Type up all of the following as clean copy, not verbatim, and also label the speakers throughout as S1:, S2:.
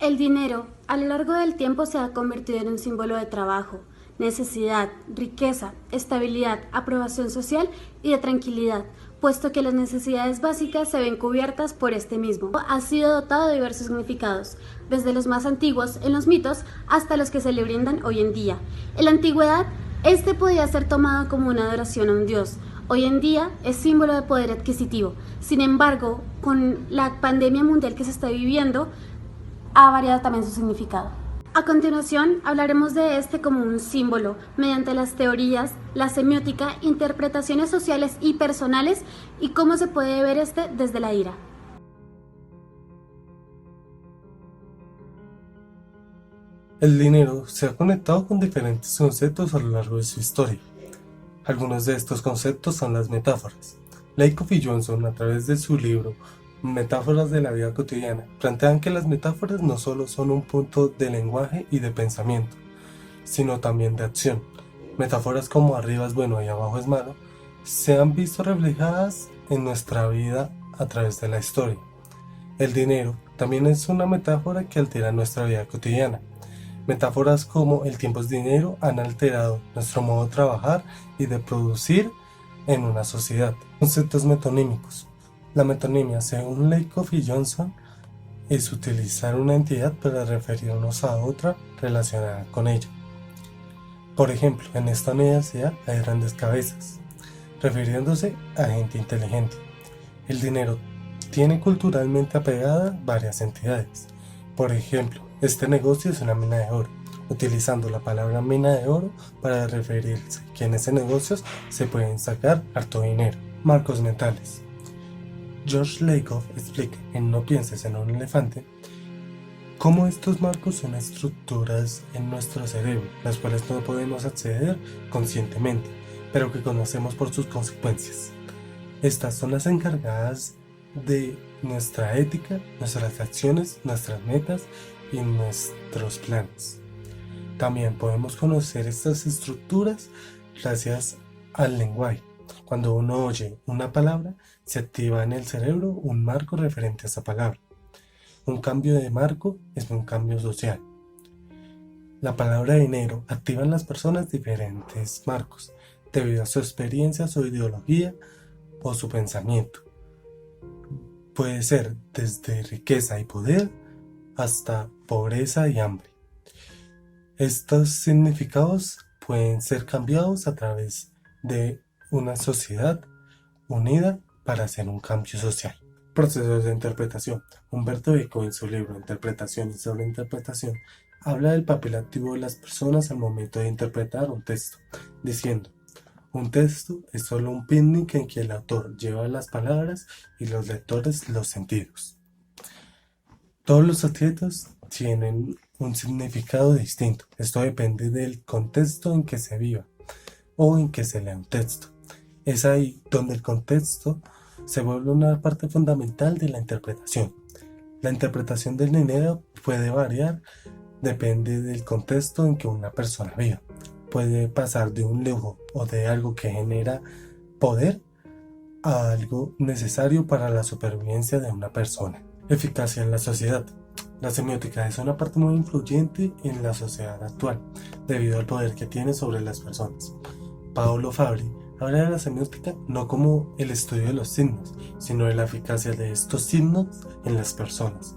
S1: El dinero, a lo largo del tiempo, se ha convertido en un símbolo de trabajo, necesidad, riqueza, estabilidad, aprobación social y de tranquilidad, puesto que las necesidades básicas se ven cubiertas por este mismo. Ha sido dotado de diversos significados, desde los más antiguos en los mitos hasta los que se le brindan hoy en día. En la antigüedad, este podía ser tomado como una adoración a un dios. Hoy en día es símbolo de poder adquisitivo. Sin embargo, con la pandemia mundial que se está viviendo, ha variado también su significado. A continuación, hablaremos de este como un símbolo, mediante las teorías, la semiótica, interpretaciones sociales y personales, y cómo se puede ver este desde la ira.
S2: El dinero se ha conectado con diferentes conceptos a lo largo de su historia. Algunos de estos conceptos son las metáforas. Lakoff y Johnson, a través de su libro Metáforas de la vida cotidiana, plantean que las metáforas no solo son un punto de lenguaje y de pensamiento, sino también de acción. Metáforas como arriba es bueno y abajo es malo se han visto reflejadas en nuestra vida a través de la historia. El dinero también es una metáfora que altera nuestra vida cotidiana. Metáforas como el tiempo es dinero han alterado nuestro modo de trabajar y de producir en una sociedad. Conceptos metonímicos. La metonimia, según Lakoff y Johnson, es utilizar una entidad para referirnos a otra relacionada con ella. Por ejemplo, en esta universidad hay grandes cabezas, refiriéndose a gente inteligente. El dinero tiene culturalmente apegada varias entidades. Por ejemplo, este negocio es una mina de oro, utilizando la palabra mina de oro para referirse que en ese negocio se pueden sacar harto dinero. Marcos mentales. George Lakoff explica en No pienses en un elefante cómo estos marcos son estructuras en nuestro cerebro, las cuales no podemos acceder conscientemente, pero que conocemos por sus consecuencias. Estas son las encargadas de nuestra ética, nuestras acciones, nuestras metas y nuestros planes. También podemos conocer estas estructuras gracias al lenguaje. Cuando uno oye una palabra, se activa en el cerebro un marco referente a esa palabra. Un cambio de marco es un cambio social. La palabra dinero activa en las personas diferentes marcos, debido a su experiencia, su ideología o su pensamiento. Puede ser desde riqueza y poder hasta pobreza y hambre. Estos significados pueden ser cambiados a través de una sociedad unida para hacer un cambio social. Procesos de interpretación. Humberto Eco, en su libro Interpretaciones sobre Interpretación, habla del papel activo de las personas al momento de interpretar un texto, diciendo: un texto es solo un picnic en que el autor lleva las palabras y los lectores los sentidos. Todos los objetos tienen un significado distinto. Esto depende del contexto en que se viva o en que se lea un texto. Es ahí donde el contexto se vuelve una parte fundamental de la interpretación. La interpretación del dinero puede variar, depende del contexto en que una persona viva. Puede pasar de un lujo o de algo que genera poder a algo necesario para la supervivencia de una persona. Eficacia en la sociedad. La semiótica es una parte muy influyente en la sociedad actual, debido al poder que tiene sobre las personas. Paolo Fabri habla de la semiótica no como el estudio de los signos, sino de la eficacia de estos signos en las personas,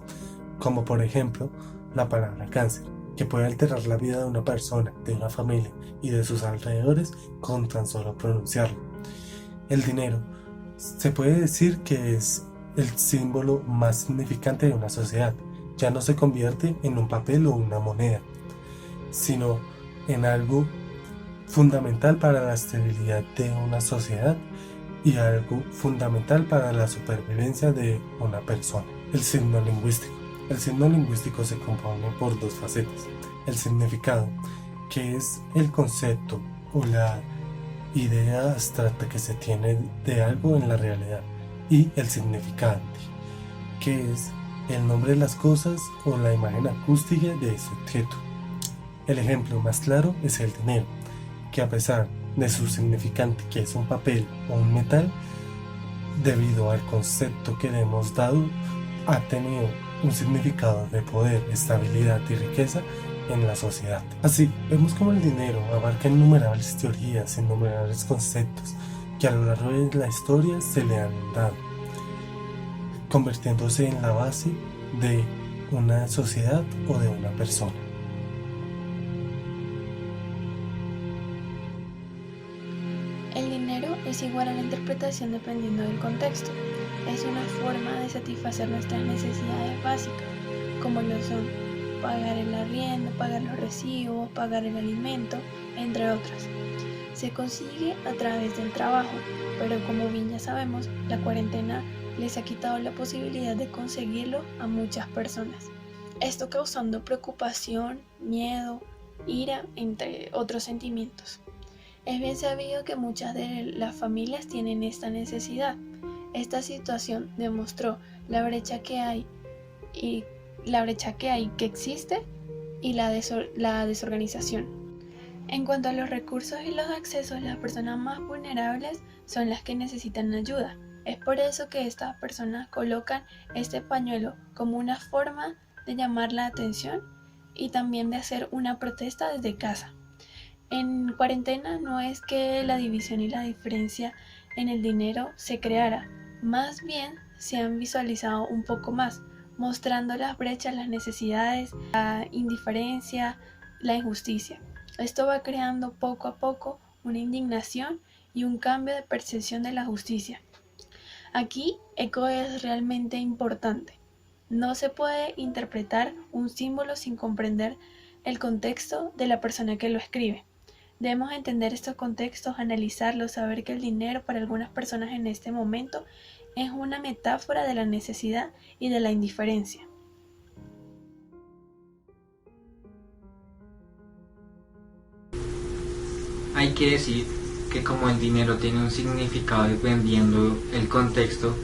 S2: como por ejemplo la palabra cáncer, que puede alterar la vida de una persona, de una familia y de sus alrededores con tan solo pronunciarlo. El dinero se puede decir que es el símbolo más significante de una sociedad. Ya no se convierte en un papel o una moneda, sino en algo fundamental para la estabilidad de una sociedad y algo fundamental para la supervivencia de una persona. El signo lingüístico. El signo lingüístico se compone por dos facetas: el significado, que es el concepto o la idea abstracta que se tiene de algo en la realidad, y el significante, que es el nombre de las cosas o la imagen acústica de ese objeto. El ejemplo más claro es el dinero, que a pesar de su significante, que es un papel o un metal, debido al concepto que le hemos dado, ha tenido un significado de poder, estabilidad y riqueza en la sociedad. Así, vemos como el dinero abarca innumerables teorías, innumerables conceptos que a lo largo de la historia se le han dado, convirtiéndose en la base de una sociedad o de una persona.
S3: El dinero es igual a la interpretación dependiendo del contexto. Es una forma de satisfacer nuestras necesidades básicas, como lo son pagar el arriendo, pagar los recibos, pagar el alimento, entre otras. Se consigue a través del trabajo, pero como bien ya sabemos, la cuarentena les ha quitado la posibilidad de conseguirlo a muchas personas. Esto causando preocupación, miedo, ira, entre otros sentimientos. Es bien sabido que muchas de las familias tienen esta necesidad. Esta situación demostró la brecha que hay que existe y la desorganización. En cuanto a los recursos y los accesos, las personas más vulnerables son las que necesitan ayuda. Es por eso que estas personas colocan este pañuelo como una forma de llamar la atención y también de hacer una protesta desde casa. En cuarentena no es que la división y la diferencia en el dinero se creara, más bien se han visualizado un poco más, mostrando las brechas, las necesidades, la indiferencia, la injusticia. Esto va creando poco a poco una indignación y un cambio de percepción de la justicia. Aquí, ECO es realmente importante. No se puede interpretar un símbolo sin comprender el contexto de la persona que lo escribe. Debemos entender estos contextos, analizarlos, saber que el dinero para algunas personas en este momento es una metáfora de la necesidad y de la indiferencia.
S4: Hay que decir que como el dinero tiene un significado dependiendo el contexto,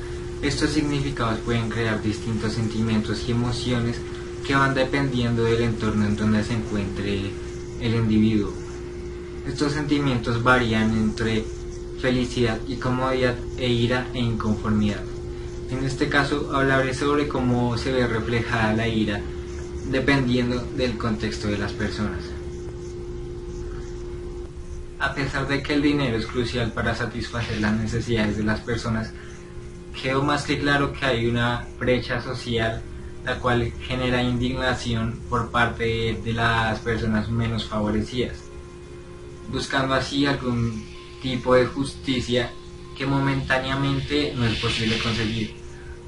S4: estos significados pueden crear distintos sentimientos y emociones que van dependiendo del entorno en donde se encuentre el individuo. Estos sentimientos varían entre felicidad y comodidad e ira e inconformidad. En este caso hablaré sobre cómo se ve reflejada la ira dependiendo del contexto de las personas. A pesar de que el dinero es crucial para satisfacer las necesidades de las personas, quedó más que claro que hay una brecha social la cual genera indignación por parte de las personas menos favorecidas, buscando así algún tipo de justicia que momentáneamente no es posible conseguir,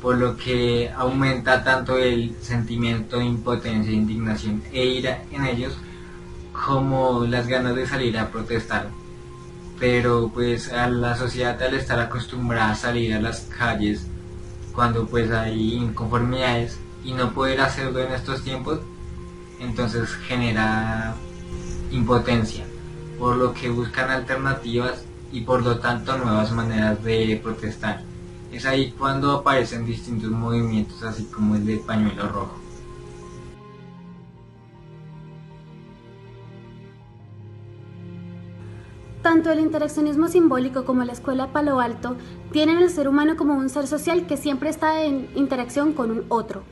S4: por lo que aumenta tanto el sentimiento de impotencia, indignación e ira en ellos como las ganas de salir a protestar. Pero pues a la sociedad, al estar acostumbrada a salir a las calles cuando pues hay inconformidades y no poder hacerlo en estos tiempos, entonces genera impotencia, por lo que buscan alternativas y por lo tanto nuevas maneras de protestar. Es ahí cuando aparecen distintos movimientos, así como el del pañuelo rojo.
S1: Tanto el interaccionismo simbólico como la escuela Palo Alto tienen al ser humano como un ser social que siempre está en interacción con un otro.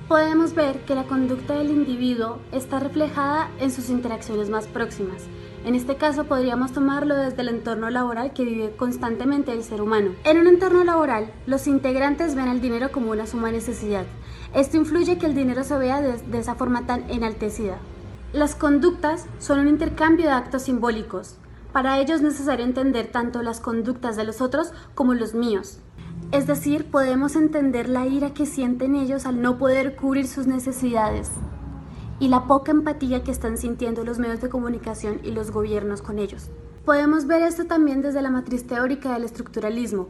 S1: Podemos ver que la conducta del individuo está reflejada en sus interacciones más próximas. En este caso podríamos tomarlo desde el entorno laboral que vive constantemente el ser humano. En un entorno laboral, los integrantes ven al dinero como una suma necesidad. Esto influye que el dinero se vea de esa forma tan enaltecida. Las conductas son un intercambio de actos simbólicos. Para ello es necesario entender tanto las conductas de los otros como los míos. Es decir, podemos entender la ira que sienten ellos al no poder cubrir sus necesidades y la poca empatía que están sintiendo los medios de comunicación y los gobiernos con ellos. Podemos ver esto también desde la matriz teórica del estructuralismo.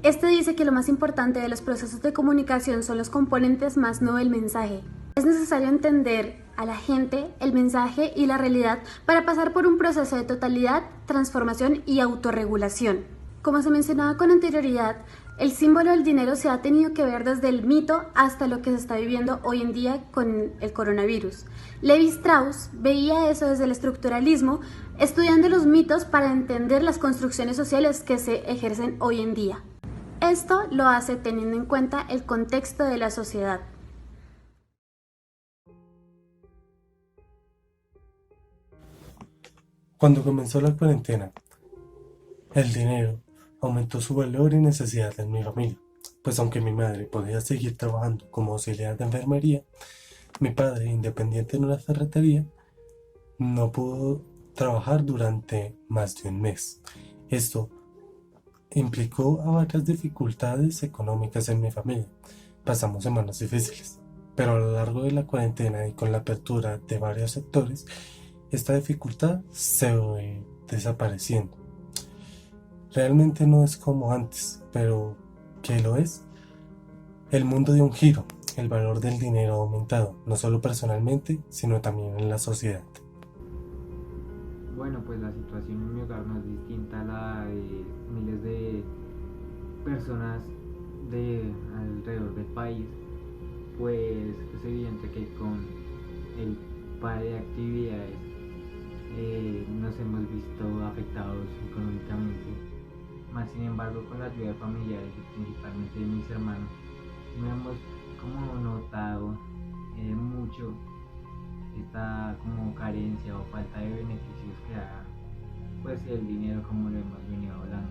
S1: Este dice que lo más importante de los procesos de comunicación son los componentes más no el mensaje. Es necesario entender a la gente, el mensaje y la realidad para pasar por un proceso de totalidad, transformación y autorregulación. Como se mencionaba con anterioridad, el símbolo del dinero se ha tenido que ver desde el mito hasta lo que se está viviendo hoy en día con el coronavirus. Levi Strauss veía eso desde el estructuralismo, estudiando los mitos para entender las construcciones sociales que se ejercen hoy en día. Esto lo hace teniendo en cuenta el contexto de la sociedad.
S2: Cuando comenzó la cuarentena, el dinero aumentó su valor y necesidad en mi familia, pues aunque mi madre podía seguir trabajando como auxiliar de enfermería, mi padre, independiente en una ferretería, no pudo trabajar durante más de un mes. Esto implicó a varias dificultades económicas en mi familia. Pasamos semanas difíciles, pero a lo largo de la cuarentena y con la apertura de varios sectores, esta dificultad se fue desapareciendo. Realmente no es como antes, pero ¿qué lo es? El mundo dio un giro, el valor del dinero ha aumentado, no solo personalmente, sino también en la sociedad.
S4: Bueno, pues la situación en mi hogar no es distinta a la de miles de personas de alrededor del país, pues es evidente que con el par de actividades nos hemos visto afectados económicamente. Más sin embargo, con la ayuda de familiares y principalmente de mis hermanos, no hemos como notado mucho esta como carencia o falta de beneficios que da pues el dinero, como lo hemos venido hablando.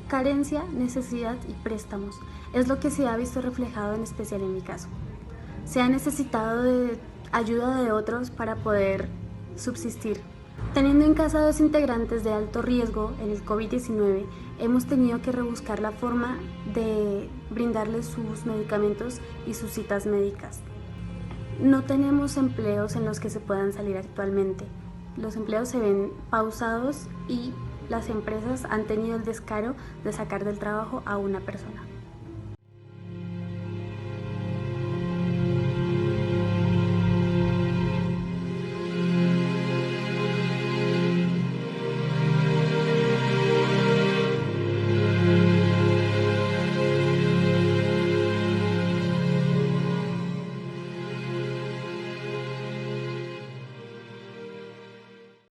S1: Carencia, necesidad y préstamos es lo que se ha visto reflejado en especial en mi caso. Se ha necesitado de ayuda de otros para poder subsistir. Teniendo en casa dos integrantes de alto riesgo en el COVID-19, hemos tenido que rebuscar la forma de brindarles sus medicamentos y sus citas médicas. No tenemos empleos en los que se puedan salir actualmente. Los empleos se ven pausados y las empresas han tenido el descaro de sacar del trabajo a una persona.